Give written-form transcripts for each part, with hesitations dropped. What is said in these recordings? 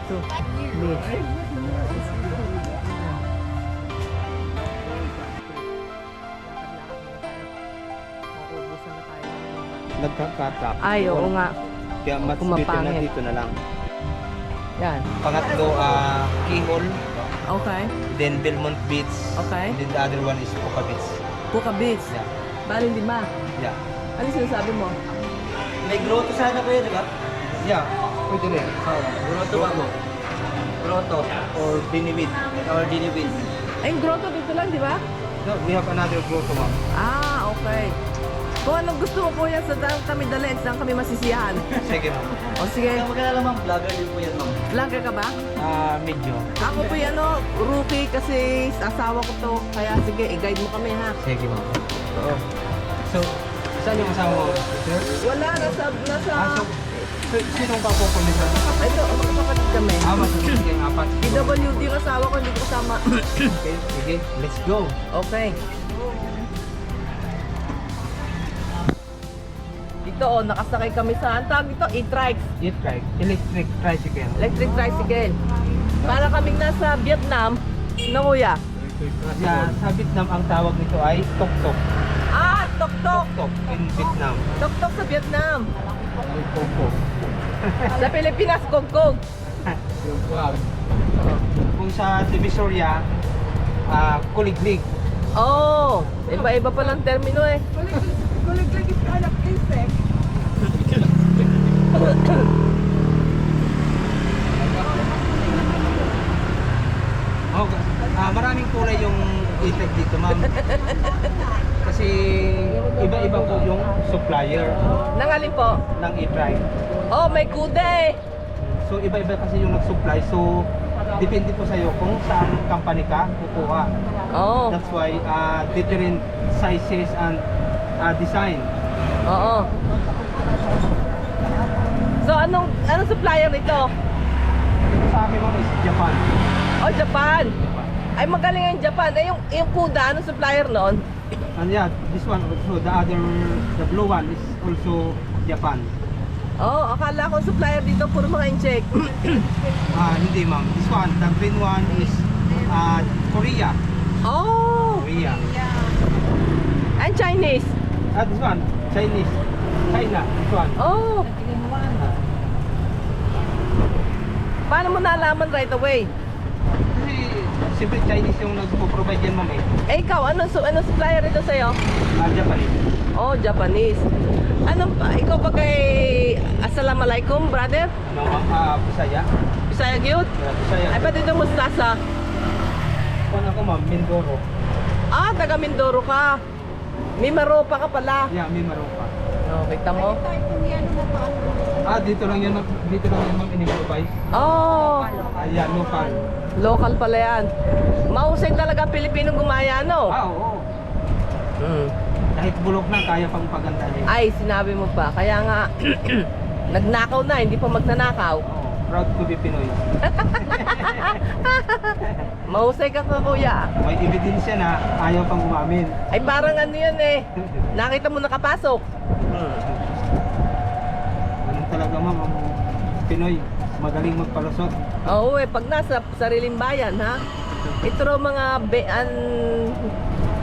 to beach. Nagkakata. Ay, oo nga. Kaya mas Kung better na mapangit. dito na lang. Yan. Pangatlo, Kihol, Okay. then Belmont Beach, Okay. then the other one is Puka Beach. Puka Beach. Yeah. Bali, lima. Yeah. Ano sinasabi mo? May grotto sana kayo, di ba? Yeah. Pwede rin. Grotto ba mo? Grotto. Or Dinibit. Or dinibit. Ay, yung grotto dito lang, di ba? No, we have another grotto, ma'am. Ah, okay. Kung anong gusto mo po yan, sa daan kami dalhin, saan kami masisiyahan. Sige, ma'am. O sige, Kaya magkalala ma'am, vlogger din po yan ma'am. vlogger ka ba? Medyo. Ako po yan, rookie kasi asawa ko to. Kaya sige, i-guide mo kami ha. Sige, ma'am. Oo. So, saan yung asawa mo? Sir? Wala, nasa... Sinong kapukulit na? Ito, magkakapatid kami. Mas sige, apat. PWD yung asawa ko, hindi ko kasama. Okay, sige. Let's go. Okay. Dito, nakasakay kami sa, ang tawag dito, e-trikes. E-trike. Electric tricycle. Electric tricycle. Para kaming nasa Vietnam, na kuya. Sa Vietnam, ang tawag nito ay tok-tok. Ah, tok-tok. Tok-tok in Vietnam. Tok-tok sa Vietnam. Ay, koko. Sa Pilipinas, kog-kog. Kung sa Divisoria, kuliglig. Oh, iba-iba palang termino eh. Kuliglig is kind of insect. Oh, maraming kulay yung effect dito, ma'am. Kasi iba-iba po yung supplier Nangalin po. ng e-trike. Oh, may kuda eh. So iba-iba kasi yung nag-supply. So depende po sa'yo kung saan company ka kukuha. Oh, That's why different sizes and design. oo. So, anong supplier nito? Sa akin ma'am is Japan. Oh, Japan. Ay, magaling ang Japan. Eh, yung kuda, anong supplier nun? And yeah, this one also, the blue one is also Japan. Oh, akala ko supplier dito, puro mga incheck. Hindi ma'am. This one, the green one is Korea. Oh, Korea. and Chinese. This one, Chinese. China, this one. Oh, paano mo nalaman right away? Kasi siyempre Chinese yung nagpo-provide yan ma'am eh. Eh, ikaw, anong supplier ito sa'yo? Japanese. Oh, Japanese. Ano pa? Ikaw ba kay Assalamualaikum, brother? Ano ma'am? Bisaya. Bisaya gyud? Bisaya. Ay, pati ito mustasa. Kung ako ma'am, Mindoro. Ah, taga Mindoro ka. May maropa ka pala. Yeah, may maropa. Oh, kita mo? Dito lang yan ma'am in-improvise. Oh, Yeah, local. local pala yan. Mahusay talaga ang Pilipinong gumaya, no? Oo. Hmm. Kahit bulok na, kaya pang pagandahin. Ay, sinabi mo pa. Kaya nga, nagnakaw na, hindi pa magnanakaw. Proud to be Pinoy. Mahusay ka ka, kuya. May ebidensya na ayaw pang umamin. Ay, parang ano yan eh. Nakita mo nakapasok. Ganun talaga ma'am, ang Pinoy, magaling magpalusot. Oo eh, pag nasa sariling bayan, ha? Ito raw mga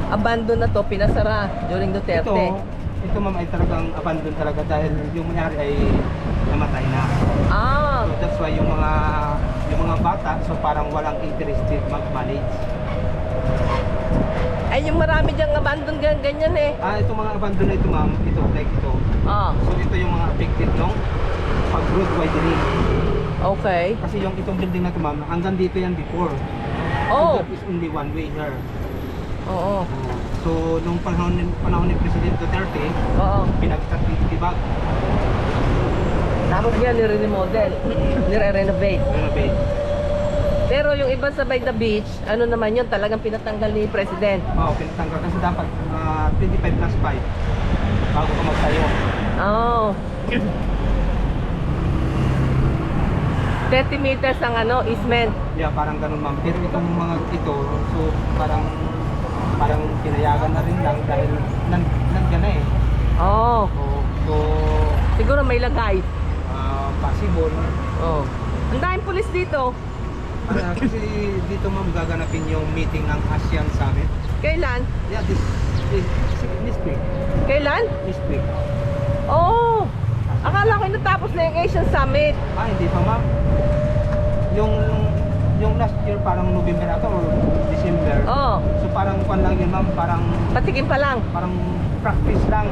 abandon na to, pinasara during Duterte. Ito ma'am ay talagang abandon talaga dahil yung may-ari ay namatay na. Ah, So that's why yung mga bata so parang walang interested mag-manage. ay yung marami diyang abandon ganyan eh. Itong mga abandon na ito ma'am, ito like ito. Ah, So ito yung mga affected nung pag-road widening. okay. Kasi yung itong building na ito ma'am, hanggang dito yan before. Oh, So that is only one way here. oo. So nung panahon ni President Duterte, Oo. pinag-start dito Tibag. Tapos yan, nire-remodel, nire-renovate. Renovate. Pero yung iba sa by the beach, ano naman yun, talagang pinatanggal ni President. Pinatanggal kasi dapat 25 plus 5 bago ka magtayo. Oh. 30 meters ang easement. Yeah, parang ganun ma'am. Pero itong mga ito, so parang pinayagan na rin lang dahil nandiyan na eh. Oh. So Siguro may lagay. possible. Oh. Ang daming pulis dito. Kasi dito ma'am gaganapin yung meeting ng ASEAN Summit. Kailan? Yeah, this week. Kailan? This week. Oo. Akala ko natapos na yung Asian Summit. Hindi pa ma'am. Yung last year parang November ata or December. Oo. So parang kwan lang yun ma'am, parang Patikim pa lang. practice lang.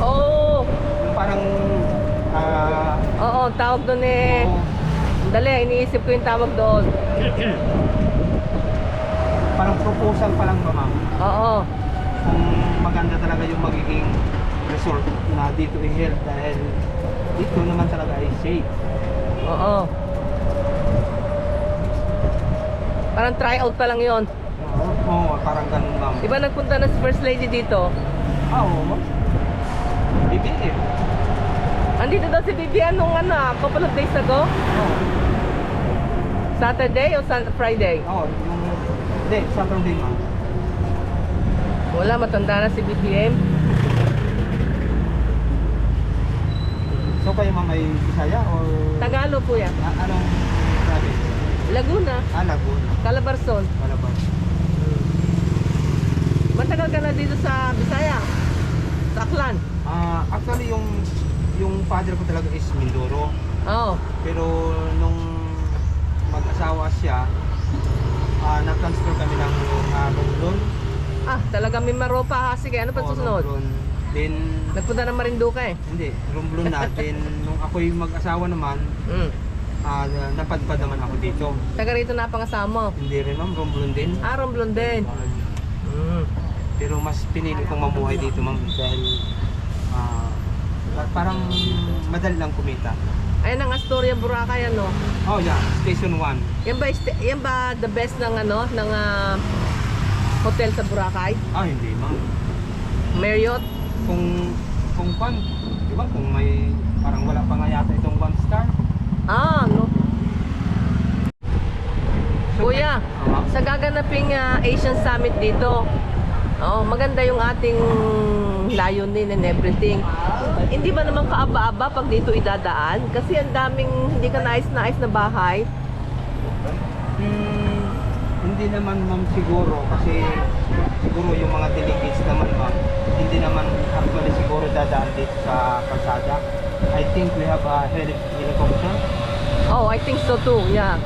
Oo. Yung parang Oo, tawag doon eh. oo, Dali, iniisip ko yung tawag doon. parang proposal pa lang ba ma'am? Oo. Kung maganda talaga yung magiging resort na dito i-held dahil dito naman talaga ay safe. Oo. Parang try out pa lang yon. Oo, parang ganun ma'am. Di ba nagpunta na si First Lady dito? Oo ma'am. BBM. Andito daw si Vivian nung couple of days ago. Oo. Saturday o Friday? Oo, hindi, Saturday ma'am. Wala, matanda na si BBM. So kayo ma'am ay Bisaya or Tagalog po yan. anong province? Laguna, Laguna. Calabarzon. Wala ba? Matagal ka na dito sa Bisaya? Sa Aklan? Actually yung father ko talaga is Mindoro. Oo. Pero nung mag-asawa siya, na-transfer kami ng Romblon. Talaga may maropa ha. Sige, ano pa susunod? Romblon. Then, Nagpunta ng Marinduque. hindi, Romblon na. Then, nung ako'y mag-asawa naman, napadpad naman ako dito. Taga rito na pangasawa mo. Hindi rin ma'am, Romblon din. Romblon din. Pero mas pinili kong mamuhay dito ma'am dahil parang madali lang kumita. Ayan ang Astoria, Boracay, ano? Oh yeah, Station 1. Yan ba the best ng ng hotel sa Boracay? Hindi ma'am. Marriott? Kung pan, di ba? Kung may parang wala pa nga yata itong 1 star. No. So, Kuya, sa gaganaping Asian Summit dito, maganda yung ating layunin and everything. Hindi ba naman kaaba-aba pag dito idadaan? Kasi ang daming hindi ka nais-nais na bahay. Hindi naman ma'am siguro kasi siguro yung mga delegates naman ma'am hindi naman actually siguro dadaan dito sa kalsada. I think we have a helicopter. Oh, I think so too. Yeah.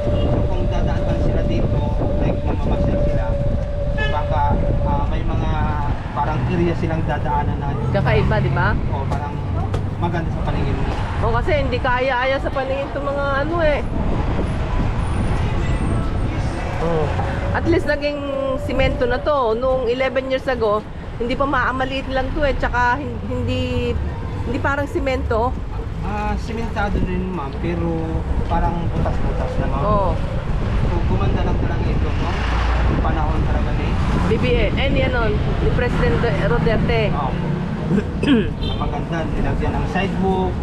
So kung dadaan man sila dito, like mamamasyal sila, so baka may mga parang area silang dadaanan na Kakaiba, di ba? parang maganda sa paningin mo. Kasi hindi kaya-aya sa paningin itong mga At least naging simento na to. Noong 11 years ago, hindi pa maamaliit lang to tsaka hindi parang simento. Simentado rin ma'am, pero parang butas-butas na ma'am. Oo. So gumanda lang talaga ito, no? Yung panahon talaga ni BBM, ni President Roderte. na maganda, nilagyan ng sidewalk,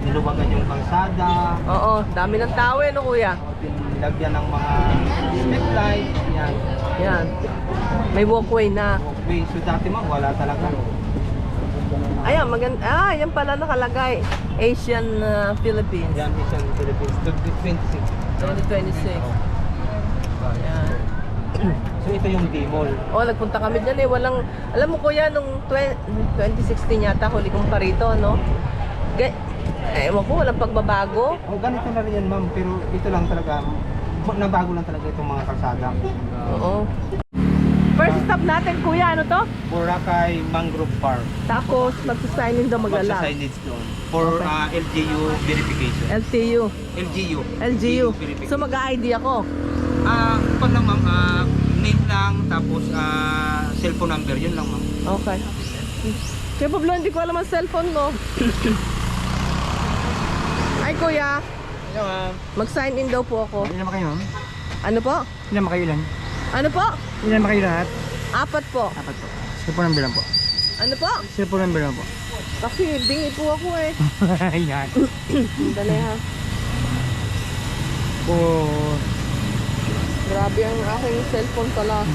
niluwagan yung kalsada, Oo, dami ng tao no kuya? nilagyan ng mga step light, yan. Yan. May walkway na. Walkway. So dati ma'am, wala talaga. Ayan, maganda. Yan pala nakalagay. Asian Philippines. Yan, Asian Philippines, 2026. 2026. Ayan. So ito yung D-Mall. Nagpunta kami dyan walang, alam mo kuya, nung 2016 yata, huli kong pa rito, no? Ewan ko, walang pagbabago. Ganito na rin yan ma'am, pero ito lang talaga, nabago lang talaga itong mga kalsada. Oo. First stop natin kuya, ano to? Boracay Mangrove Park. Tapos, magsasign in daw maglalak. Magsa-signage doon for LGU verification. LTU. LGU. LGU. verification. So, mag-ID ako. Kung lang ma'am, name lang, tapos cellphone number, yun lang ma'am. Okay. Kaya Pablo, hindi ko alam ang cellphone mo. Ay kuya, Hello ma'am. mag-sign in daw po ako. Ilan ba kayo ma'am? Ano po? Ilan ba kayo ilan? Ano po? Ilan ba kayo lahat? 4 po. Apat po. Cellphone number lang po. Ano po? Cellphone number lang po. Kasi bingi po ako Ayan. Dali ha. Grabe ang aking cellphone pala.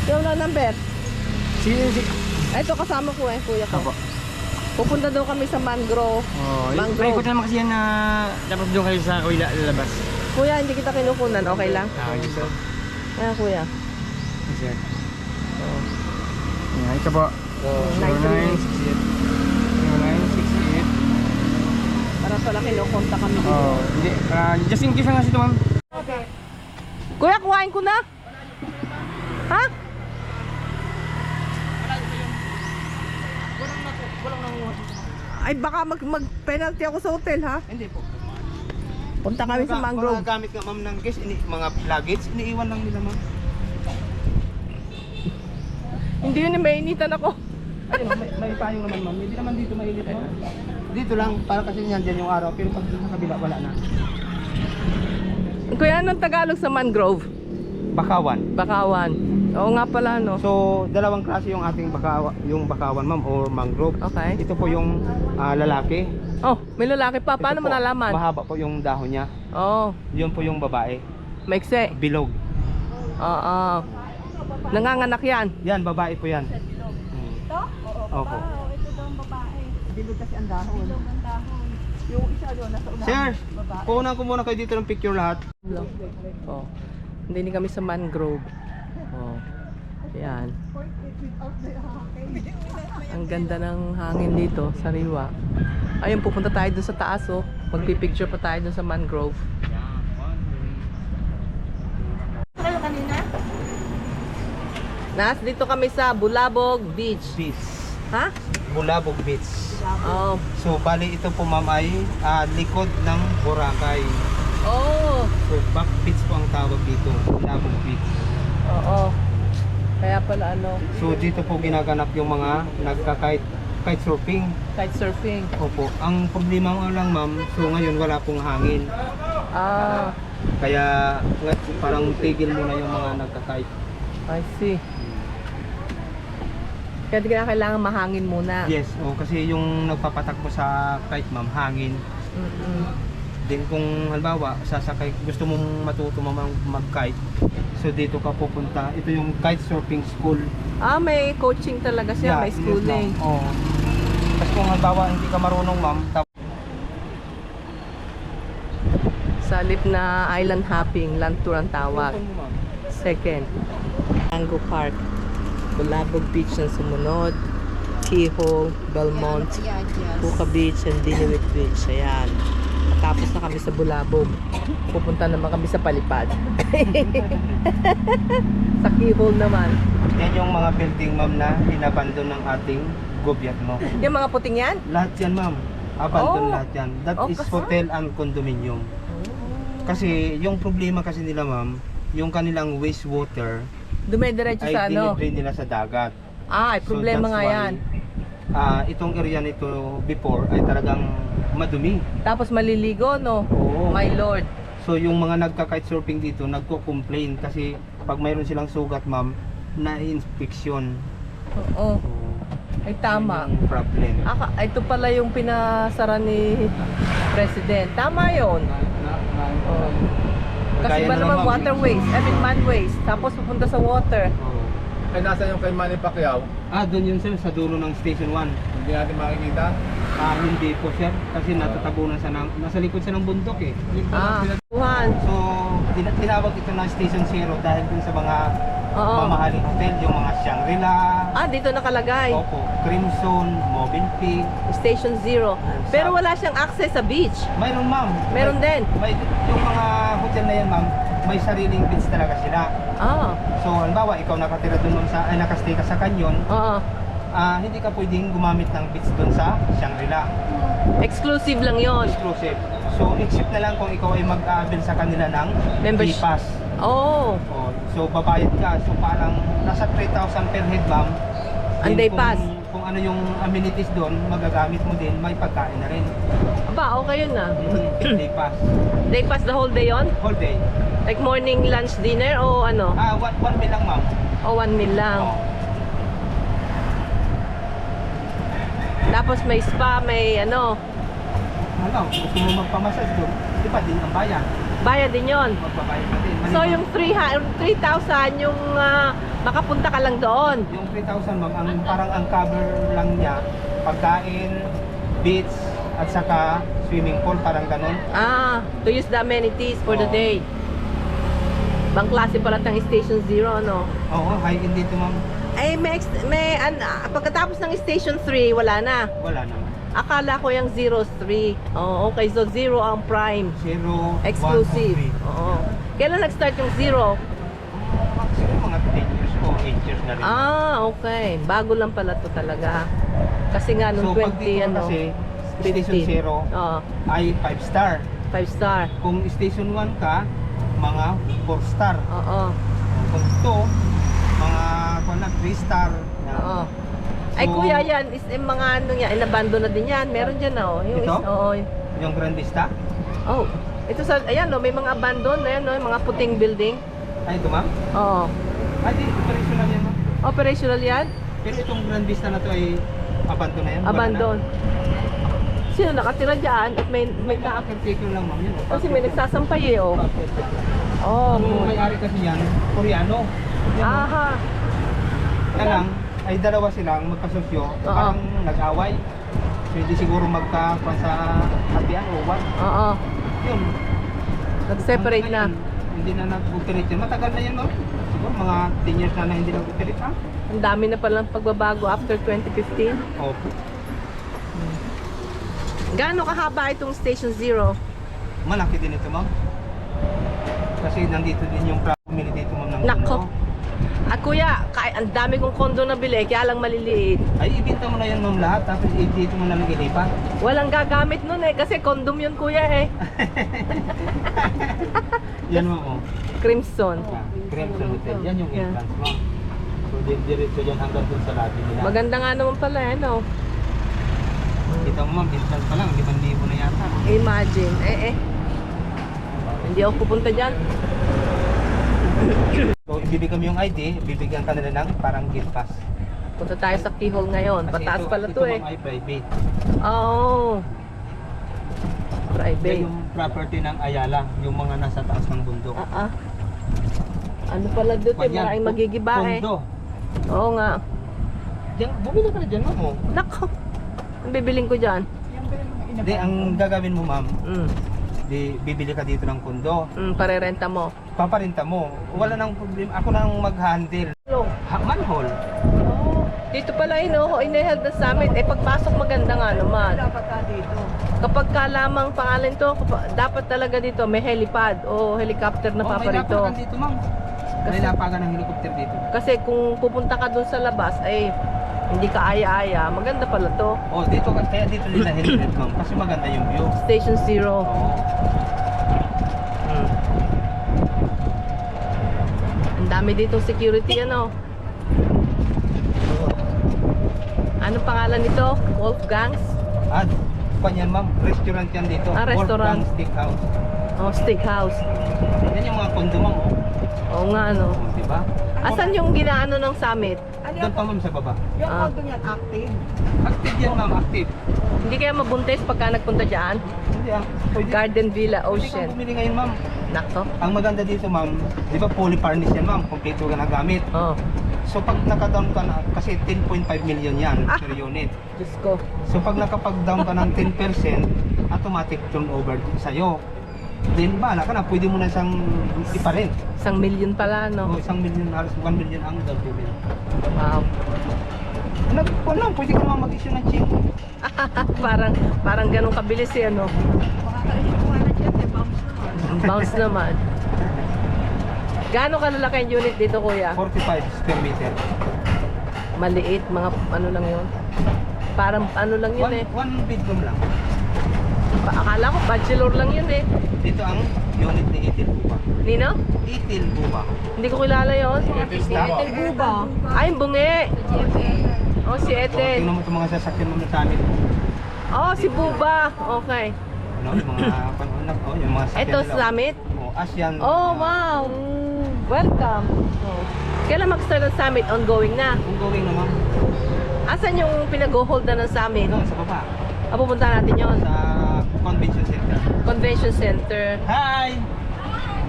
Yung na number. Si Ito kasama ko kuya ko. Apo. Pupunta daw kami sa mangrove. Mangrove. Paikot naman kasi yan na dapat doon kayo sa kawila lalabas. Kuya, hindi kita kinukunan. Okay lang? Dito. Kuya. Sir. Oh. Yan, ito po. Oh, 0968. 0968. Para pala kinukonta kami dito. Oh, hindi. Just in case nga ito, ma'am. Kuya, kuhain ko na. Ha? Ay, baka mag-penalty ako sa hotel, ha? Hindi po. Punta kami sa mangrove. Mga gamit nga ma'am ng guest, mga luggage, iniiwan lang nila ma'am. Hindi yun, mainitan ako. Ay, may payong naman ma'am. Hindi naman dito mainit ma'am. Dito lang, para kasi nandyan yung araw, pero pag sa kabila wala na. Kuya, anong Tagalog sa mangrove? Bakawan. Bakawan. Oo nga pala, no? So, dalawang klase yung ating yung bakawan ma'am or mangrove. Okay. Ito po yung lalaki. Oh, may lalaki pa. Paano Ito mo po, nalaman? Mahaba po yung dahon niya. Oh, Yun po yung babae. maikse. Bilog. Oo. Nanganganak yan. Yan, babae po yan. Ito? Opo. Ito daw ang babae. Bilog kasi ang dahon. Bilog ang dahon. Yung isa doon, nasa unahan. Sir, Babae. kukunan ko muna kayo dito ng picture lahat. Oh. Hindi kami sa mangrove. Oh. Yan. Ang ganda ng hangin dito, sariwa. Ayun, pupunta tayo dun sa taas, oh. Magpipicture pa tayo dun sa mangrove. Kayo kanina? Dito kami sa Bulabog Beach. Beach. Ha? Bulabog Beach. Oh. So, bali ito po ma'am ay likod ng Boracay. Oh. So, back beach po ang tawag dito. Bulabog Beach. Oo. Kaya pala ano, So, dito po ginaganap yung mga kite surfing. kite surfing. Opo. Ang problema nga lang ma'am, so ngayon wala pong hangin. Ah, Kaya parang tigil muna yung mga nagka-kite. I see. Kaya di kaya kailangan mahangin muna. Yes, kasi yung nagpapatakbo sa kite ma'am, hangin. Mm-mm. Then kung halimbawa, sasakay, gusto mong matuto mag-kite, so dito ka pupunta. Ito yung kite surfing school. Ah, may coaching talaga siya, may schooling. Yes, ma'am. Oo. Tapos kung halimbawa hindi ka marunong ma'am, Sa halip na island hopping, land tour ang tawag. Second, Tango Park, Bulabog Beach ang sumunod, Keyhole, Belmont, Puka Beach, and Diniwit Beach. Ayan. Tapos na kami sa Bulabog. Pupunta naman kami sa Palipad. Sa Keyhole naman. yan yung mga building ma'am na inabandon ng ating gobyerno. Yung mga puting yan? Lahat yan ma'am, abandon Oh. lahat yan. That is kasi? hotel and condominium. Kasi yung problema kasi nila ma'am, yung kanilang wastewater Dumediretso ay sa ano? dinidrain nila sa dagat. Ah, ay problema that's nga why, yan. Itong area nito before ay talagang madumi. Tapos maliligo, no? Oo. My Lord. So yung mga nagka-kite surfing dito nagko-complain kasi pag mayroon silang sugat ma'am na inspeksyon. Oo. Ay tama. Yun yung problem. Ito pala yung pinasara ni President. Tama yun. Oo. Kasi Kaya ba na naman ma'am. water waste, man waste, tapos pupunta sa water. Oo. Ay, nasa yung kay Manny Pacquiao, Doon yun sir, sa dulo ng station 1. hindi natin makikita. Hindi po sir, kasi natatabunan siya nasa likod siya ng bundok eh. Tuhan. So, tinawag ito na Station 0 dahil dun sa mga Oo. mamahaling hotel, yung mga Shangri-La, Dito nakalagay. Opo, Crimson, Mobile Pig. Station 0. Pero wala siyang access sa beach. Mayroon ma'am. Meron din. Yung mga hotel na yan ma'am, may sariling beach talaga sila. So, halimbawa, ikaw nakatira dun nakastay ka sa canyon, Oo. hindi ka pwedeng gumamit ng beach dun sa Shangri-La. Exclusive lang yon. Exclusive. So, except na lang kung ikaw ay mag-aabil sa kanila ng Membership. pass. Oh. So, babayad ka. So, parang nasa 3,000 per head, ma'am. Ang Then day pass. Kung ano yung amenities doon, magagamit mo din, may pagkain na rin. Aba, okay yun na. Day pass. Day pass the whole day yon? Whole day. Like morning, lunch, dinner, o ano? One meal lang, ma'am. O 1 meal lang. Oo. Tapos may spa, may ano. Gusto mo magpamassage doon, di ba din ang bayan? Bayad din yon. Magbabayad ka din. So yung 3,000 yung makapunta ka lang doon. Yung 3,000 ma'am, parang ang cover lang niya, pagkain, beach, at saka swimming pool, parang ganun. To use the amenities for the Oo. day. Bang klase pala ng Station Zero, ano? Oo, high-end dito ma'am. Ay, pagkatapos ng Station 3, wala na. Wala naman. Akala ko yung 03. Oh, okay. So, 0 ang prime. 0, Exclusive. 1, 2, 3. Oo. Kailan nag-start yung 0? Siguro mga 10 years o 8 years na rin. Okay. Bago lang pala to talaga. Kasi nga nung So, pag 20, dito ano, kasi, Station 50. 0 Oo. ay 5 star. 5 star. Kung Station 1 ka, mga 4 star. Oo. Kung 2, mga 3 star. Yan. Oo. Ay, So, kuya, yan is mga ano yan, inabando na din yan. Meron dyan, oh. Yung Ito? oo. Yung Grand Vista. Oh. Ito sa, ayan, oh, may mga abandon, ayan, oh, mga puting building. Ay, ito ma'am. Oo. Ay, di, operational yan ma'am. Operational yan? Pero itong Grand Vista na to ay abandon na yan. Wala Abandon. Sino nakatira dyan at may Na. May caretaker lang ma'am yun. kasi may nagsasampay eh, oh. Oh, Ang good. may-ari kasi yan, Koreano. Yan, ma'am. Aha. Kaya lang, ay dalawa silang magkasosyo, parang nag-away. Pwede siguro magka sa hatian o what. Oo. Yun. Nag-separate na. Hanggang ngayon, hindi na nag-operate yun. Matagal na yan, no? Siguro mga 10 years na hindi nag-operate, ha? Ang dami na palang pagbabago after 2015. Opo. Gaano kahaba itong Station Zero? Malaki din ito, ma'am. Kasi nandito din yung family dito, ma'am, ng Nako. Condo. At kuya, ang dami kong kondo na bili, kaya lang maliliit. Ay, ibenta mo na yan, ma'am, lahat. Tapos dito mo na lang ilipat. Walang gagamit nun eh, kasi condom yun kuya eh. Yan, ma'am, oh. Crimson. Crimson Hotel. Yan yung Yeah. entrance, ma'am. So, diretso yan hanggang dun sa lobby nila. Maganda nga naman pala, ano. Kita mo, ma'am, entrance pa lang. 5,000 na yata. Imagine, hindi ako pupunta dyan. So, ibibigay mo yung ID, bibigyan ka nila ng parang gift pass. Punta tayo sa keyhole ngayon. Kasi Pataas pala to eh. Ito ma'am ay private. Oh. Yan Private. yung property ng Ayala, yung mga nasa taas ng bundok. Ano pala dito eh, Yan, maraming magigiba eh. Kondo. Oo nga. Diyan, bumili ka na dyan, ma'am. Oh. Nako. Ang bibiling ko dyan. Hindi, ang gagawin mo, ma'am, Mm. bibili ka dito ng kondo. Parerenta mo. Paparinta mo. Wala nang problema. Ako nang mag-handle. Manhole. Oh. Dito pala ina-held na summit. Pagpasok maganda nga naman. Dapat ka dito. Kapag ka lamang pangalan to, dapat talaga dito may helipad o helicopter na May paparito. lapagan dito, ma'am. May lapagan ng helicopter dito. Kasi kung pupunta ka dun sa labas, ay hindi ka aya-aya, maganda pala to. Oh, dito kaya dito nila helmet, ma'am. Kasi maganda yung view. Station Zero. Oo. Ang dami dito security, ano? Anong pangalan nito? Wolfgang's? Ah, yan, ma'am. Restaurant yan dito. Restaurant. Wolfgang Steakhouse. Oh, steakhouse. Yan yung mga kondo, ma'am. Oh. Oo nga, ano? Oh, diba? Asan yung ginaano ng summit? Doon pa, ma'am, sa baba. Yung Ah. condo niyan active. Active yan, ma'am. Active. Hindi kaya mabuntis pagka nagpunta dyan? Hindi, Pwede, Garden Villa pwede kang Ocean. bumili ngayon, ma'am. Nako. Ang maganda dito, ma'am, di ba fully furnished yan, ma'am? Kompleto ka na gamit. Oh, So, pag naka-down ka na, kasi 10.5 million yan per unit. Diyos ko. So, pag nakapag-down ka ng 10%, automatic turnover sa'yo. Then, bahala ka na. Pwede mo na siyang iparent. 1,000,000 pala, O, no? 1 million, halos 1 million ang down payment. Wow. Wala, pwede ka naman mag-issue ng check. parang ganun kabilis eh, ano? Makakaisip ko nga na dyan, bounce naman. Bounce naman. Gaano kalalaki ang unit dito, kuya? 45 square meter. Maliit, mga ano lang yun. Parang ano lang yun eh. One bedroom lang. Akala ko bachelor lang yun eh. Dito ang unit ni Itil Buba. Nino? Itil Buba. Hindi ko kilala yun. Ethel Buba. Ay, bungi. Oh, si So, Ethel. tingnan mo itong mga sasakyan mo sa amin. Oh, si Buba. Okay. Ano, yung mga panunak, yung mga sasakyan Ito, nila. summit. Oh, Asian. Oh, wow. Welcome. Oh. Kailan mag-start ang summit? Ongoing na. Ongoing naman. Asan yung pinag-hold na ng summit? Doon sa baba. Pupunta natin yon. Sa convention center. Convention Center. Hi!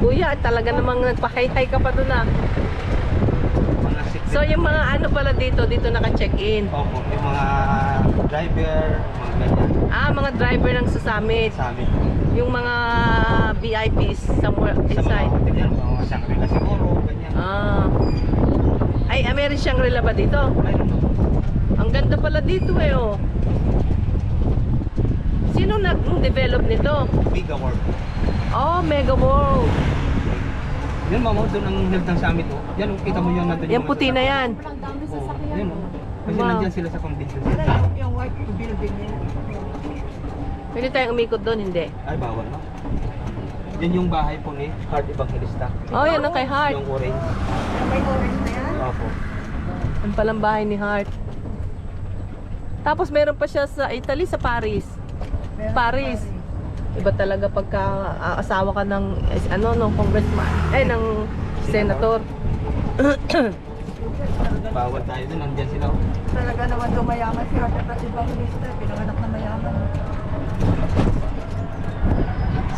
Kuya, talaga namang nagpa-hi-hi ka pa doon ah. Mga secret. So yung mga ano pala dito naka-check-in. Opo, yung mga driver, mga ganyan. Ah, mga driver ng Summit. Sa amin. Yung mga VIPs somewhere Sa mga inside. hotel yan, mga Shangri-La siguro, ganyan. Ah. Ay, meron Shangri-La ba dito? Mayroon po. Ang ganda pala dito eh oh. Sino nag-develop nito? Mega World. Oh, Mega World. Yun ma'am, doon ang health ng summit oh. Yan, kita mo yun nandun. Yung puti na yan. Oh, yun oh. Kasi Wow. nandyan sila sa convention Ano center. yung white building niya? Pwede tayong umikot doon, hindi. Ay, bawal ma'am. Yan yung bahay po ni Heart Evangelista. Oh, yan ang kay Heart. Yung orange. May orange na yan? Opo. Ang palang bahay ni Heart. Tapos meron pa siya sa Italy, sa Paris. Meron Paris. pa rin. Iba talaga pagka asawa ka ng congressman, ng senator. Bawal tayo doon, nandyan sila oh. Talaga naman dumayaman si Heart at Evangelista. Pinanganak na mayaman.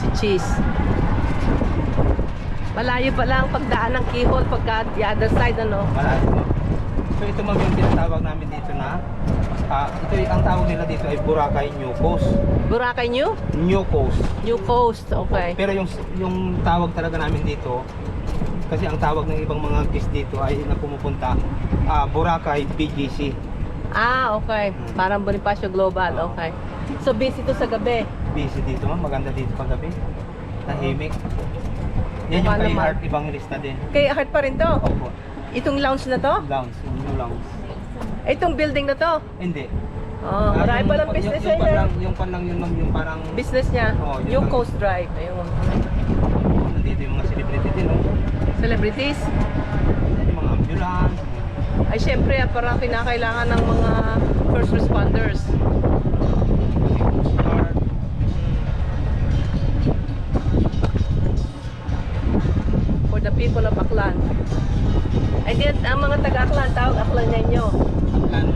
Si Cheese. Malayo pa lang pagdaan ng keyhole pagka the other side Malayo ma'am. So ito ma'am yung tinatawag namin dito na ang tawag nila dito ay Boracay New Coast. Boracay New? New Coast. New Coast, okay. Pero yung tawag talaga namin dito, kasi ang tawag ng ibang mga guest dito ay na pumupunta, Boracay BGC. Ah, okay. Parang Bonifacio Global, okay. So busy to sa gabi. Busy dito ma'am, maganda dito paggabi. Tahimik. Yan yung Mukha kay naman. Heart Evangelista din. Kay Heart pa rin to? Opo. Itong lounge na to? Lounge, yung new lounge. Itong building na to? Hindi. Oh, marami Yung- palang yung- business yung, niya. yung pan lang yun ma'am, yung parang Business niya? Oo, yun New lang. Coast Drive. Ayun. nandito yung mga celebrity din, no? Celebrities? Yung mga ambulance. Ay, syempre, parang kinakailangan ng mga first responders. Coast Guard. For the people of Aklan. Ay, di, ang mga taga-Aklan, tawag Aklan ninyo. Aklan.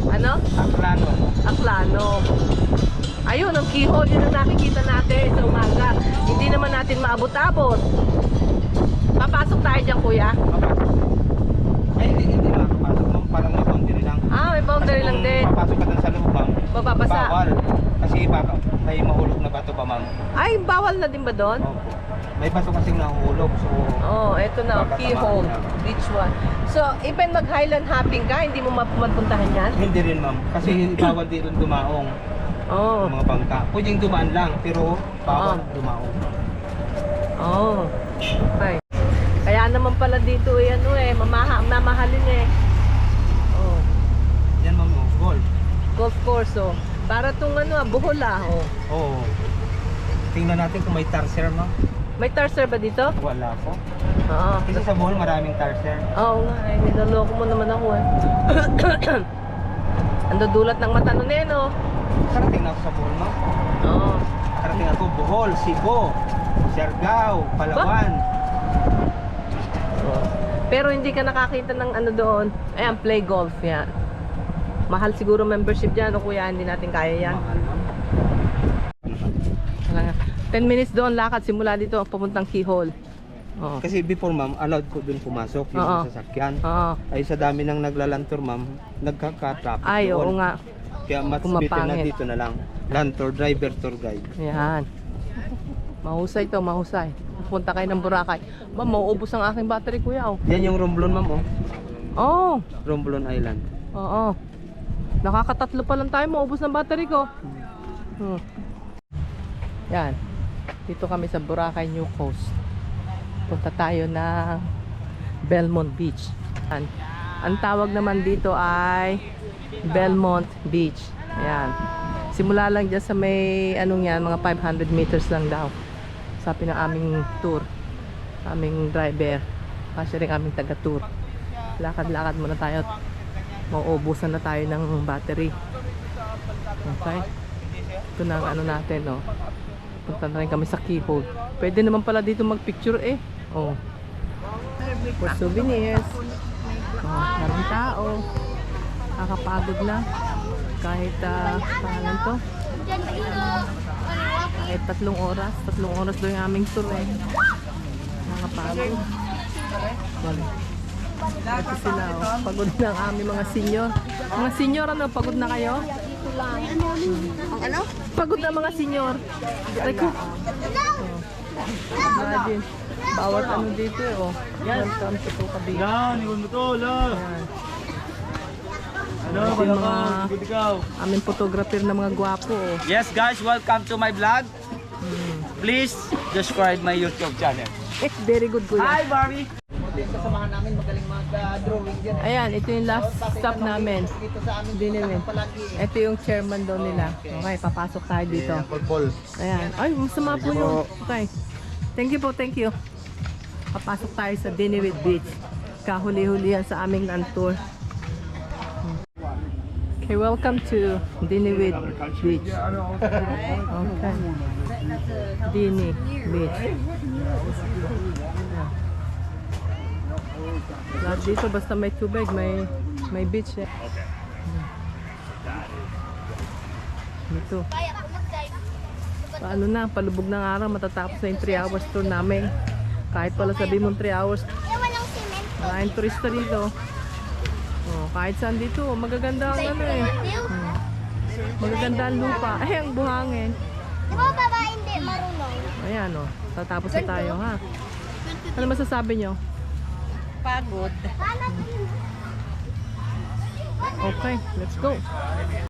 Ano? Aklano. Aklano. Ayun, ang keyhole, yun ang nakikita natin sa umaga. Hindi naman natin maabot-abot. Papasok tayo dyan, kuya. Ay, hindi makakapasok. Ma'am, parang may boundary lang. Ah, may boundary lang Kung din. papasok ka dun sa lubang, Mababasa. bawal. Kasi baka may mahulog na bato pa, ma'am. Ay, bawal na din ba doon? Opo. May bato kasing nahuhulog. So, Oh, eto na, Baka keyhole. tamaan na. Beach one. So, even mag-highland hopping ka, hindi mo mapuntahan yan? hindi rin, ma'am. Kasi bawal dito dumaong Oh. ng mga bangka. Pwedeng dumaan lang, pero bawal Oo. dumaong. Oh. Okay. Kaya naman pala dito mamahalin eh. Oh. Yan, ma'am, oh, golf. Golf course oh. Para tong Bohol oh. Oo. Tingnan natin kung may tarsier, ma'am. May tarsier ba dito? Wala po. Oo. Kasi sa Bohol maraming tarsier. Oo nga eh, niloloko mo naman ako eh. Andodulat ng mata nun eh no. Karating na ako sa Bohol, ma'am. Oo. Karating ako Bohol, Cebu, Siargao, Palawan. Pero hindi ka nakakita ng doon. Ayan, play golf yan. Mahal siguro membership dyan o kuya, hindi natin kaya yan. Mahal, ma'am. Wala nga. 10 minutes doon, lakad simula dito, papuntang keyhole. Oo. Kasi before, ma'am, allowed po dun pumasok yung Oo. mga sasakyan. Oo. Ay sa dami ng naglalantor, ma'am, nagkaka-traffic Ay, oo doon. nga. Kaya mas better na Pumapangit. dito na lang. Lantor, driver, tour guide. Yan. Mahusay to, mahusay. Pupunta kayo ng Boracay. Ba, mauubos ang aking battery, kuya. Oh. Yan yung Romblon, ma'am, oh. Oh. Romblon Island. Oo. Nakakatatlo pa lang tayo, maubos ng battery ko. Yan. Dito kami sa Boracay New Coast. Punta tayo ng Belmont Beach. Yan. Ang tawag naman dito ay Belmont Beach. Ayan. Simula lang dyan sa may mga 500 meters lang daw. Sabi ng aming tour, aming driver, kasi rin aming taga-tour. Lakad-lakad muna tayo at mauubusan na tayo ng battery. Okay? Ito na ang natin, no. Punta na rin kami sa keyhole. Pwede naman pala dito magpicture eh. Oh. For souvenirs. Oh, maraming tao. Kakapagod lang. Kahit pangalan to. Kahit 3 oras daw yung aming tour eh. mga pagod. Ito sila, oh. Pagod na ang aming mga senior. Mga senior, ano, pagod na kayo? Ano? Pagod na mga senior. Teko. Imagine. Bawat ano dito, oh. Welcome to Tukabi. Yan, iwan mo to, la. Ayan. Ano, Ito yung mga good ikaw. aming photographer na mga gwapo, oh. Yes guys, welcome to my vlog. Please subscribe my YouTube channel. Very good, kuya. Hi, Barbie. Kasamahan namin magaling mag-drawing dyan. Ayan, ito yung last stop namin. Dito sa amin Dinewin. Ito yung chairman daw nila. Okay, papasok tayo dito. Paul. Ayan. Ay, masama po yun. Okay. Thank you po, thank you. Papasok tayo sa Dinewid Beach. Kahuli-hulihan sa aming land tour. Okay, welcome to Dinewid Beach. Okay. Dini Beach. Lahat dito basta may tubig, may beach eh. Dito. Paano na, palubog ng araw, matatapos na yung 3 hours tour namin. Kahit pala sabi mong 3 hours, maraming turista dito. Oh, kahit saan dito, magaganda ang ano eh. Magaganda ang lupa. Ay, ang buhangin. Di ba babae hindi marunong? Ayan o, tatapos na tayo ha. Ano masasabi nyo? Pagod. Okay, let's go.